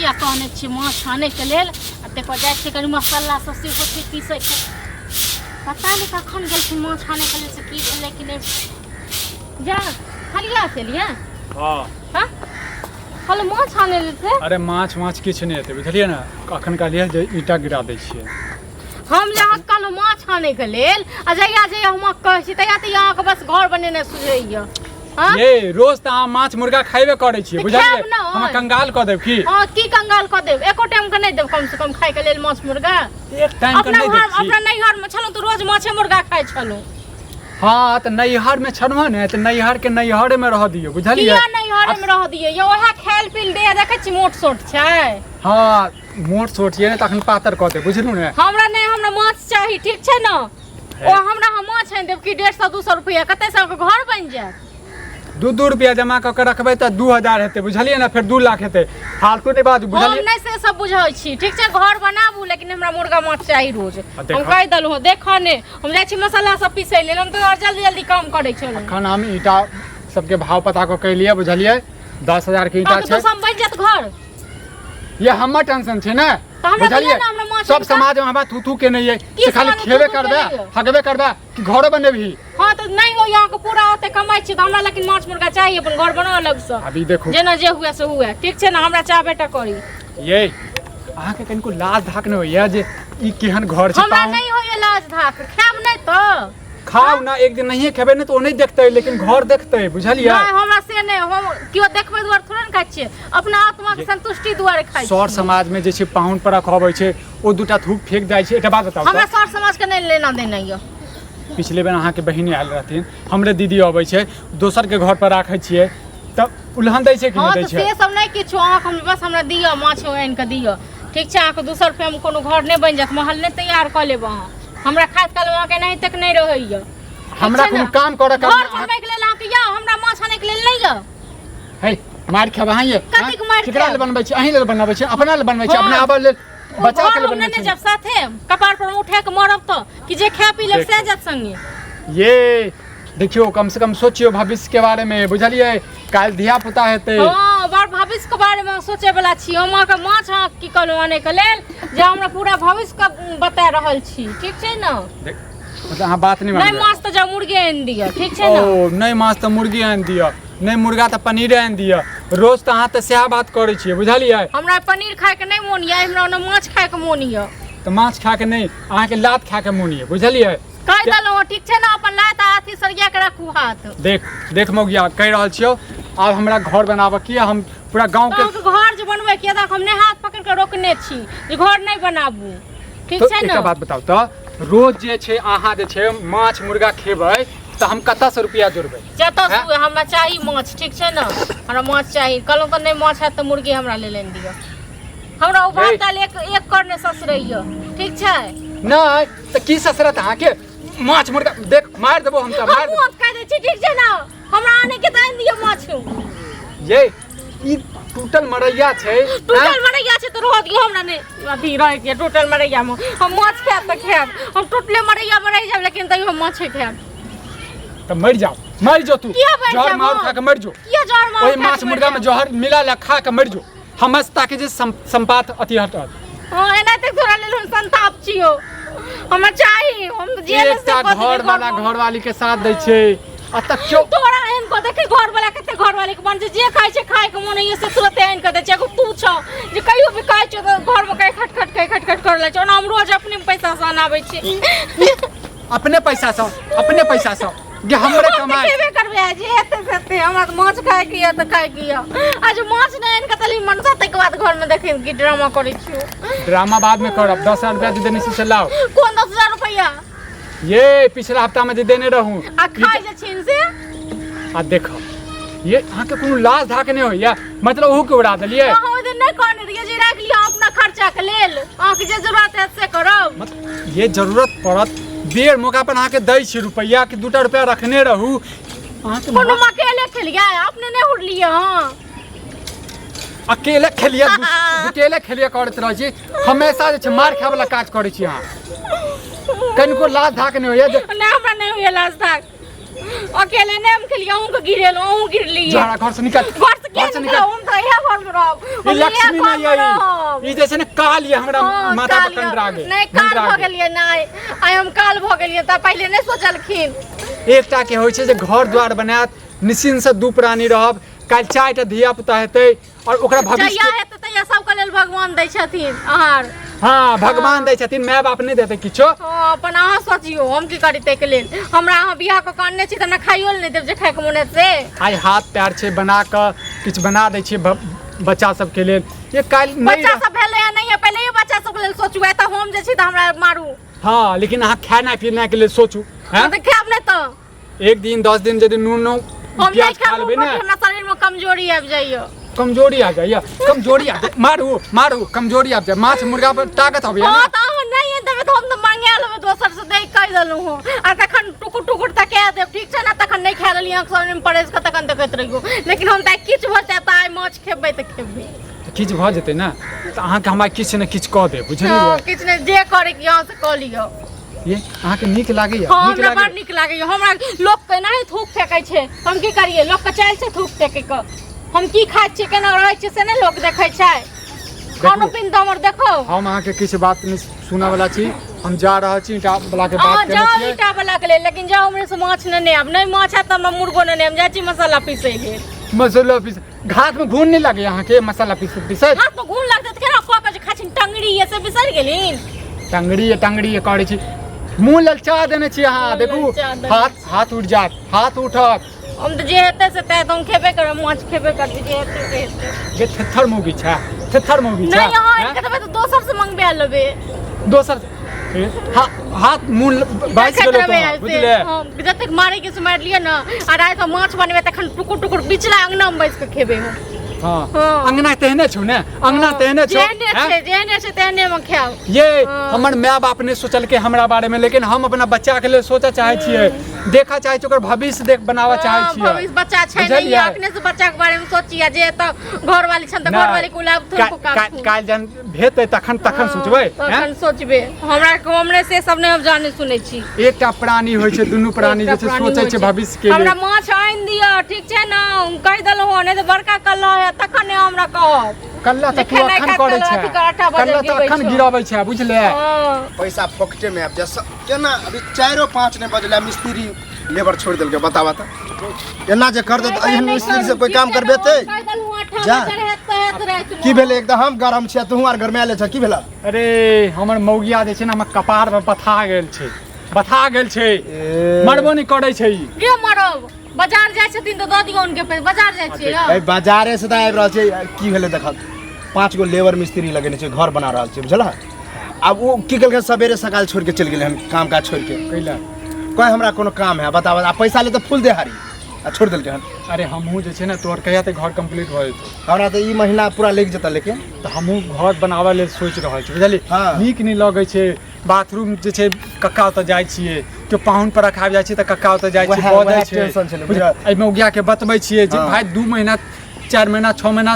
आ कहने छी माछ आने के लेल आ ते पर जाय छै कनी मसाला सब से होती पीसे छै पता नहीं कखन गेल छी माछ आने के लेल से की भेलै कि नहीं जा खालिया चलिए हां हां कल माछ आने ले थे अरे माछ किछ नहीं हेतै बुझलिए ना अखन का लिए जे ईटा गिरा दै छियै हम जहाँ कल माछ आने के लेल आ जइया हम कहै छी तइया त यहाँ के बस घर बनेने सुझैया हां ये रोज त अहाँ माछ मुर्गा खाइबे करै छियै बुझलिए हम कंगाल क देब की हां की कंगाल क देब एको टाइम के नहीं देब कम से कम खाए के लेल माछ मुर्गा एक टाइम के नहीं देब अपना नैहर में छलो त रोज माछ मुर्गा खाइ छलो हां त नैहर में छनहो ने त नैहर के नैहरे में रह दियो बुझलिए किया नैहर में रह दियो ये ओहा खेल पिल दे देखे छी मोट सोट छै हां मोट सोट छियै ने तखन पातर क दे बुझलु ने हमरा माछ चाही ठीक छै न ओ हमरा हम माछ है देब की 150-200 रुपया कते से घर बन जाय 2 रुपया जमा क के रखबै त 2000 हेतै बुझलिए ना फिर 2 लाख हेतै फालतू नहीं बात बुझलिए हम नहीं से सब बुझै छी ठीक छै घर बनाबू लेकिन हमरा मुर्गा माछ चाही रोज हम कह दलहु देखा ने हम जाय छी मसाला सब पीसै लेल हम तो जल्दी काम करै छलौ अखन हम ईटा सबके भाव पता क के लिए बुझलिए 10000 के ईटा छै तो सब बन जात घर ये हमर टेंशन छै ना बुझलिए सब समाज में हमरा थू के नहीं है से खाली खेबे करबे हगबे करबे कि घरो बनेबही हां तो नहीं हो यहाँ के पूरा होते कमाई छी त हमरा लेकिन माछ मुर्गा चाहिए अपन घर बना अलग से अभी देखो जेना जे हुए से हुए ठीक छै ना हमरा चाहबे टा करी ये अहाँ के कनको लाज धाक न होइया जे ई केहन घर छै हमरा नहीं होइया लाज धाक खाब नहीं तो खाओ ना एक दिन नहीं खेबे ने तो नहीं देखते लेकिन घर देखते बुझलिए नहीं हमरा से नहीं हम कियो देखबे दुआर थोड़े न खाइ छियै अपना आत्मा के संतुष्टि दुआरे खाइ सर समाज में जे छै पाहुन पर खबै छै ओ दूटा थूक फेंक जाय छै एटा बात बताओ हमरा सर समाज के नहीं लेना देना ये पिछले बेर अहाँ के बहिनी आयल रहथिन हमरे दीदी अबै छै दोसर के घर पर राखै छियै त उल्हन दै छै कि नहीं दै छै से सब नहीं किछो अहाँ हम बस हमरा दियो माछ आनि के दियो ठीक छै अहाँ के 200 रुपया में कोनो घर नहीं बन जात महल नहीं तैयार क लेब अहाँ हमरा खास काल वहां के नहीं तक नहीं रहैया हमरा कोनो काम करे का घर बनबै के लेल अहाँ के या हमरा माछ आने के लेल नहीं या हे मार खाबा हां ये कथि के मार केकरा ले बनबै छी अहीं ले बनबै छी अपना ले बनबै छी अपना आबा ले बचा के ले बनबै छी जब साथे कपार पर उठा के मरब तो कि जे खा पी ले से जात संगे ये देखियो कम से कम सोचियो भविष्य के बारे में बुझलिए काल धिया पुता हेतै हां बार भविष्य के बारे में सोचे वाला छी हम के माछ की कहलो आने के लेल जे हमरा पूरा भविष्य का बता रहल छी ठीक छै ना मतलब अहाँ बात नहीं नहीं माछ तो जा मुर्गे आन दिया ठीक छै ना ओ नहीं माछ तो मुर्गी आन दिया नहीं मुर्गा तो पनीर आन दिया रोज तो अहाँ तो सएह बात करै छियै बुझलिए हमरा पनीर खाए के नहीं मोन ये हमरा न माछ खाए के मोन ये तो माछ खा के नहीं अहाँ के लात खा के मोन ये बुझलिए कह दलो ठीक छै ना अपन लात हाथी सरिया के रखू हाथ देख मौगिया कह रहल छियो अब हमरा घर बनाबे की हम पूरा गांव के घर जे बनबै के देख हम नहीं हाथ पकड़ के रोकने छी जे घर नहीं बनाबू ठीक छै ना एक बात बताओ तो रोज जे छै अहाँ जे छै माछ मुर्गा खेबै तो हम कत्ता से रुपया जोड़बै जतऽ से हमरा चाही माछ ठीक छै ना हमरा माछ चाही कहलहुँ तो नहीं माछ है तो मुर्गी हमरा ले लेन दियो हमरा ओ बात काल एक करने ससुरैया ठीक छै नहीं तो की ससुरत अहाँ के माछ मुर्गा देख मार देबो हम त मार हम कह दे छी ठीक छै ना हमरा आने के दान दियो माछ ये ई टूटल मरैया छै टूटल मरैया छै तो रह दियो हमरा ने अभी रह के टूटल मरैया में हम माछ खाब त खाब हम टूटले मरैया में रह जाब लेकिन तइयो हम माछ खाब तो मर जाओ तू जहर मार खा के मर जो किया जहर मार ओई माछ मुर्गा में जहर मिला ला खा के मर जो हमस्ता के जे संपात अति हटत हां एना तक तोरा लेल संताप छियो हमरा चाही हम जेल से घर वाला घर वाली के साथ दै छै आ तक क्यों तोरा एन को देखे घर वाला कते घर वाले के बन जे खाइ छै खाइ के मन ये से तुरंत एन के दे छै तू छ जे कहियो भी खाइ छ तो घर में कहीं खटखट कर ले छ हम रोज अपने पैसा से आनाबै छी अपने पैसा से जे हमरे कमाई केबे करबे जे एते सते हमरा माछ खाय किया त खाय किया आज माछ नै एन के तली मन साथे के बाद घर में देखे कि ड्रामा करै छियो ड्रामा बाद में करब 10000 रुपया दे देने से लाओ कोन 10000 रुपया ये पिछला हफ्ता में जे देने रहूं आ खाइ जे छिन से आ देखो ये अहाँ के कोनो लाज धाक नहीं होइया मतलब ओहू के उड़ा देलिए हां ओदे नै कहने रहिए जे राख लिया अपना खर्चा के लेल अहाँ के जे जरूरत है से करब मतलब ये जरूरत पड़त बेर मौका पर अहाँ के दै छी रुपया कि 2 रुपया रखने रहू अहाँ के कोनो अकेले खेलिया अपने नै उड़लिए हां अकेले खेलिए करत रह छी हमेशा जे छै मार खाय वाला काज करै छी अहाँ कनको लाज धाक नहीं होइया नै हमरा नै होइया लाज धाक अकेले ने हम खेलिए हूं के गिरेलो हूं गिरली जरा घर से निकल घर से के निकल हम तो यह घर में रहब ई लक्ष्मी नहीं आई ई जैसे ने काल ये हमरा माथा पर कंडरा गे नहीं काल भ गेलिए नहीं आइ हम काल भ गेलिए त पहिले नहीं सोचलखिन एकटा के होइ छै जे घर द्वार बनात निश्चिंत से दू प्राणी रहब काल चारिटा धिया पुता हेतै और ओकरा भविष्य जया हेतै तया सब के लेल भगवान दै छथिन आहार हाँ भगवान दै छथिन माय बाप नहीं देते किछो हां अपन अहाँ सोचियो हम की करी तै के लेल हमरा अहाँ बियाह क कानने छी त ना खाइयो नहीं देब जे खाय के मोने से आइ हाथ पैर छै बना क किछ बना दै छी बच्चा सब के लेल ये काल नहीं बच्चा सब भेलै या नहीं पहले ही बच्चा सब के लेल सोचू त हम जे छी त हमरा मारू हाँ लेकिन अहाँ खाना पीना के लिए सोचू हां त खाब नहीं त एक दिन 10 दिन यदि नून प्याज खा लेबै ना हमरा शरीर में कमजोरी आबि जाइयो कमजोरी आ जाइए कमजोरी आ जाए मारू मारू कमजोरी आ जाए माछ मुर्गा पर ताकत होबे हां त हम नहीं देबे त हम त मांगे लेबे दोसर से दे कह देलु हो आ तखन टुकुर टुकुर तक के देब ठीक छै ना तखन नहीं खा लेली आंख शरीर में परेस के तखन देखैत रहियो लेकिन हम त किछ भ जाता आइ माछ खेबै त खेबै किछ भ जेतै ना त अहाँ के हमरा किछ ने किछ कह दे बुझलियै किछ ने जे करे कि यहां से कह लियो ये अहाँ के नीक लागैया हमरा बड़ नीक लागैया हमरा लोक के नहीं थूक फेकै छै हम की करिए लोक के चाल छै थूक फेकै के हम की खाइ छी केना रहै छी से नहीं लोक देखै छै खानो पीन त हमर देखो हम अहाँ के किछ बात नहीं सुना वाला छी हम जा रहल छी ईटा वाला के बात करने छी ईटा वाला के ले लेकिन जाओ हमरे से माछ न अब नहीं माछ है त हम मुर्गो न हम जा छी मसाला पीसे ले मसाला पीस घाट में घून नहीं लगे अहाँ के मसाला पीसे हाथ में घून लगते त केना क के खाछिन टंगड़ी ये से बिसर गेलिन टंगड़ी करे छी मुंह ललचा देने छी अहाँ देखू हाथ उठ जात हाथ उठत हम त जे हेते से त हम खेबे करब माछ खेबे करब जे हेते से हेते जे थेथर मौगी छै नहीं हां इनके त दोसर से मंगबे लेबे दोसर हाथ मुंह बाइस गेलो तो बुझले हम जतक मारे के से मार लिया ना आ रात में माछ बनबे तखन टुकुर टुकुर बिचला अंगना में बैस के खेबे हम हां अंगना तेहने छौ ने अंगना तेहने छौ जेहने से तेहने में खाओ ये हमर माय बाप ने सोचल के हमरा बारे में लेकिन हम अपना बच्चा के लिए सोचा चाहे छियै देखा चाहे छी ओकर भविष्य देख बनावा चाहे छियै भविष्य बच्चा छै नहीं अखने से बच्चा के बारे में सोचिया जे त घर वाली छन त घर वाली गुलाब तुमको काल जन भेतै तखन सोचबै तखन सोचबे हमरा को हमरे से सब ने जाने सुनै छी एकटा प्राणी होय छै दुनु प्राणी जे सोचै छै भविष्य के लिए हमरा माछ आइन दिया ठीक छै ना कह देलौ हो नहीं त बड़का कल्ला है तखन हमरा कहब कल्ला त तू अखन करै छै कल्ला त अखन गिराबै छै बुझले पैसा फोकटे में अब जैसा केना अभी 4-5 ने बजला मिस्त्री लेबर छोड़ देलके बतावा त एना जे कर दे त एहन मिस्त्री से कोई काम करबे ते जा की भेले एकदम हम गरम छै तू आर गरमाले छ की भेला अरे हमर मौगिया जे छै ना हम कपार में बथा गेल छै मरबो नहीं करै छै के मरब बाजार जाय छथिन त द दियो उनके पे बाजार जाय छी भाई बाजारे से त आइब रहल छै की भेले देख 5 गो लेबर मिस्त्री लगेने छै घर बना रहल छै बुझला अब वो की कल के सवेरे सकाल छोड़ के चल गेले हम काम काज छोड़ के कैला कोई हमरा कोनो काम है बतावा आ पैसा ले तो फुल दे हारी आ छोड़ देलके हन अरे हमहू जे छै ना तोर कहिया ते घर कंप्लीट भ जेतो हमरा त ई महीना पूरा लग जता लेकिन त हमहू घर बनावे ले सोच रहल छी बुझली नीक नहीं लगे छै बाथरूम जे छै कक्का त जाय छियै के पाहुन पर रखाव जाय छै त कक्का त जाय छै बहुत टेंशन छै ए मौगिया के बतबै छियै जे भाई 2 महीना 4 महीना 6 महीना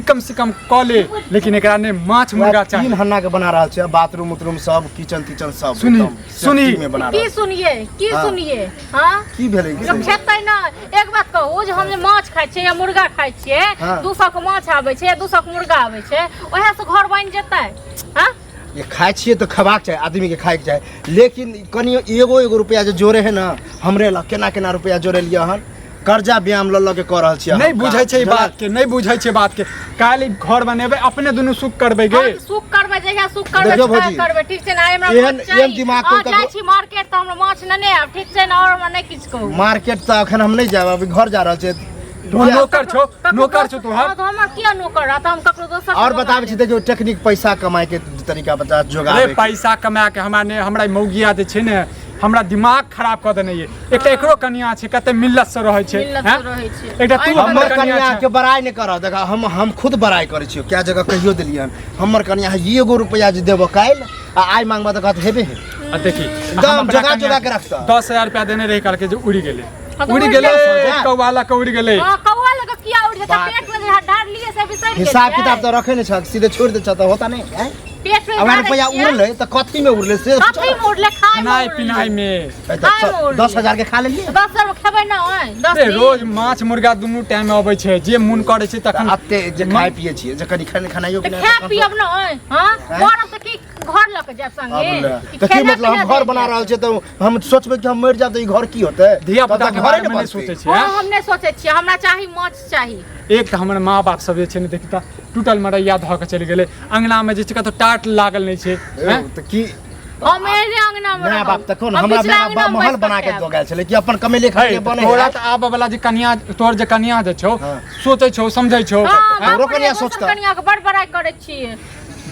कम से कम क ले लेकिन एकरा ने माछ मुर्गा चाहिए 3 हन्ना के बना रहल छै बाथरूम उतरूम सब किचन सब सुनी में बना की सुनिए हां की भेलै जब खेतै ना एक बात कहू जे हम जे माछ खाइ छियै या मुर्गा खाइ छियै 200 के माछ आबै छै 200 के मुर्गा आबै छै ओहे से घर बनि जेतै हां ये खाइ छियै तो खबाक चाहे आदमी के खाए के चाहे लेकिन कनियो एगो रुपया जे जोड़े है ना हमरे ला केना रुपया जोड़े लिया हन कर्जा ब्याम ल के क रहल छियै नहीं बुझै छै बात के नहीं बुझै छै बात के काल घर बनेबे अपने दुनु सुख करबे गे सुख करबे जहिया सुख करबे ठीक छै ना हमरा एहन दिमाग को जाइ छी मार्केट त हमरा माछ न आब ठीक छै ना और हमरा नहीं किछ कहू मार्केट त अखन हम नहीं जाब अभी घर जा रहल छै नौकर छो तू हमर किया नौकर रहत हम ककरो दोसर और बताबै छी देखियो टेक्निक पैसा कमाए के तरीका बता जोगाड़े अरे पैसा कमा के हमरा मौगिया जे छै ने हमरा दिमाग खराब क देने ये एकटा एकरो कन्या छै कते मिल्लत से रहै छै एकटा तू हमर कन्या के बड़ाई नै कर देख हम खुद बड़ाई करै छियो क्या जगह कहियो देलियन हमर कन्या एगो रुपया जे देबो काल आ आइ मांगबा त कहत हेबे आ देखी एकदम जोगा के रखता 10000 रुपया देने रही काल के जे उड़ी गेले कौवाला के उड़ी गेले हां कौवाला के किया उड़ी जेता पेट में डाल लिए से बिसर गेल हिसाब किताब त रखे नै छ सीधे छोड़ दे छ त होता नहीं है पेट में अब रुपया उड़ले तो कथी में उड़ले से कथी में उड़ले खाए खानाई पिनाई में 10,000 के खा लेलिए 10,000 खेबै ना ओए 10 ए रोज माछ मुर्गा दुनू टाइम में अबै छै जे मन करे छै तखन अते जे खाइ पिए छिए जे कनी खानाइयो के खा पियब ना ओए हां घर से की घर ल के जाब संगे तो की मतलब हम घर बना रहल छै तो हम सोचबै कि हम मर जाब तो ई घर की होतै धिया पुता के बारे में नहीं सोचै छै हां हम नहीं सोचै छियै हमरा चाही माछ चाही एक त हमर माँ बाप सब जे छै ने देखी त टूटल मरैया ध के चलि गेलै अंगना में जे छै कतो टाट लागल नहीं छै हैं तो की मेरे अंगना में माय बाप त कोन हमरा बाप महल बना के दो गेल छले कि अपन कमेले खाए बने तोरा त आबे वाला जे कन्या तोर जे कन्या जे छौ सोचै छौ समझै छौ तोरो कन्या सोचता कन्या के बड़ बड़ाई करै छियै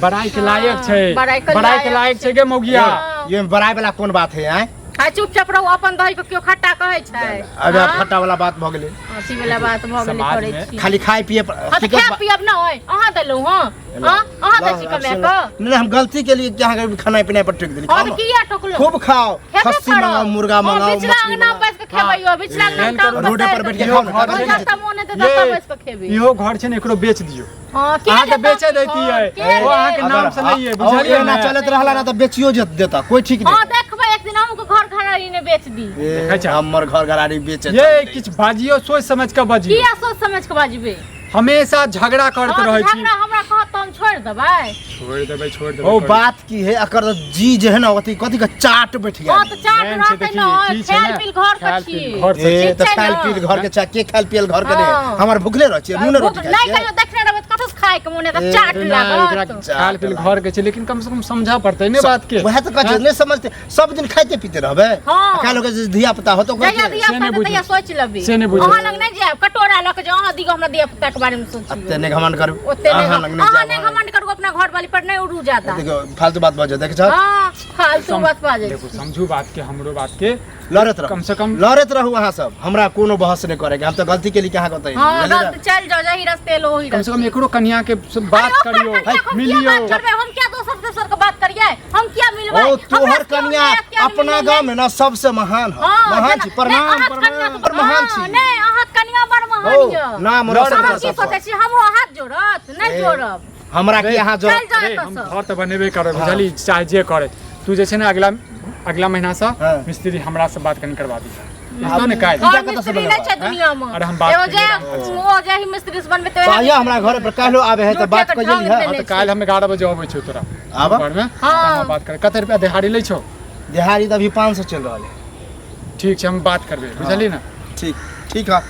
बड़ाई के लायक छै बड़ाई के लायक छै गे मौगिया ये बड़ाई वाला कोन बात है हैं आ चुपचाप रहू अपन दही के क्यों खट्टा कहै छै अब खट्टा वाला बात भ गेलै हंसी वाला बात भ गेलै करै छी खाली खाइ पिए खा पियब ना होय अहाँ देलौ हां अहाँ दै छी कमे क नहीं हम गलती के लिए क्या खाना पीना पर टोक देली और किया टोकलो खूब खाओ खस्सी मंगाओ मुर्गा मंगाओ बिचला अंगना बैस के खेबैयो बिचला अंगना रोडे पर बैठ के खाओ खाता मोने त दता बैस के खेबै इहो घर छै ने एकरो बेच दियो हां अहाँ के बेचे दैती है वो अहाँ के नाम से नहीं है बुझलिए ना चलत रहला ना त बेचियो देता कोई ठीक नहीं हां देखबै एक दिन हमको घर घरारी ने बेच दी हमर घर घरारी बेचे ये किछ बाजियो सोच समझ के बाजियो किया सोच समझ के बाजबे हमेशा झगड़ा करत रहै छी झगड़ा हमरा कहत त हम छोड़ देबै ओ बात की है अकर जी जे है ना कथी का चाट बैठ गया हां त चाट रहते न खाइल पील घर के छी ए त खाइल पील घर के चा के खाइल पील घर के रे हमर भूखले रह छी नून रोटी खाइ नहीं कहियो देखने रहबै कथस खाए के मोने त चाट लागत खाइल पील घर के छी लेकिन कम से कम समझा पड़तै ने बात के वह त कह नहीं समझते सब दिन खाइते पीते रहबे का लोग धिया पुता हो तो से नहीं सोच लेबे अहाँ लग नहीं जाब कटोरा ल के अहाँ दिगो हमरा धिया पुता के बारे में सोचियो तेने घमंड करू अहाँ नहीं घमंड करू अपना घर वाली पर नहीं उड़ू जाता देखो फालतू बात बजे देख छ हां फालतू बात बाजे देखो समझू बात के हमरो बात के लड़त रहो कम से कम लड़त रहू वहां सब हमरा कोनो बहस नहीं करेगा हम तो गलती के लिए कहां कहते हां गलती चल जाओ जही रास्ते लो ही कम से कम एकरो कन्या के बात करियो मिलियो हम क्या दोसर के बात करिए हम क्या मिलबै ओ तोहर कन्या अपना गांव में ना सबसे महान है महान छी प्रणाम प्रणाम महान छी नहीं अहाँ कन्या बड़ महान है नाम रोशन की सोचै छी हमरो हाथ जोड़त नहीं जोड़ब हमरा के यहाँ जोड़ हम घर त बनेबे करब बुझली चाहे जे करे तू जे छै ने अगला महीना से मिस्त्री हमरा से बात कनी करवा दी तो ने काल मिस्त्री नहीं छै दुनिया में अरे हम बात वो जे ही मिस्त्री से बनबे तो आया हमरा घर पर कालो आवे है तो बात कइली है तो काल हम 11 बजे आबै छै तोरा आबा घर में हम बात करे कते रुपया दिहाड़ी लै छौ दिहाड़ी त अभी 500 चल रहल है ठीक छै हम बात करबे बुझली ना ठीक है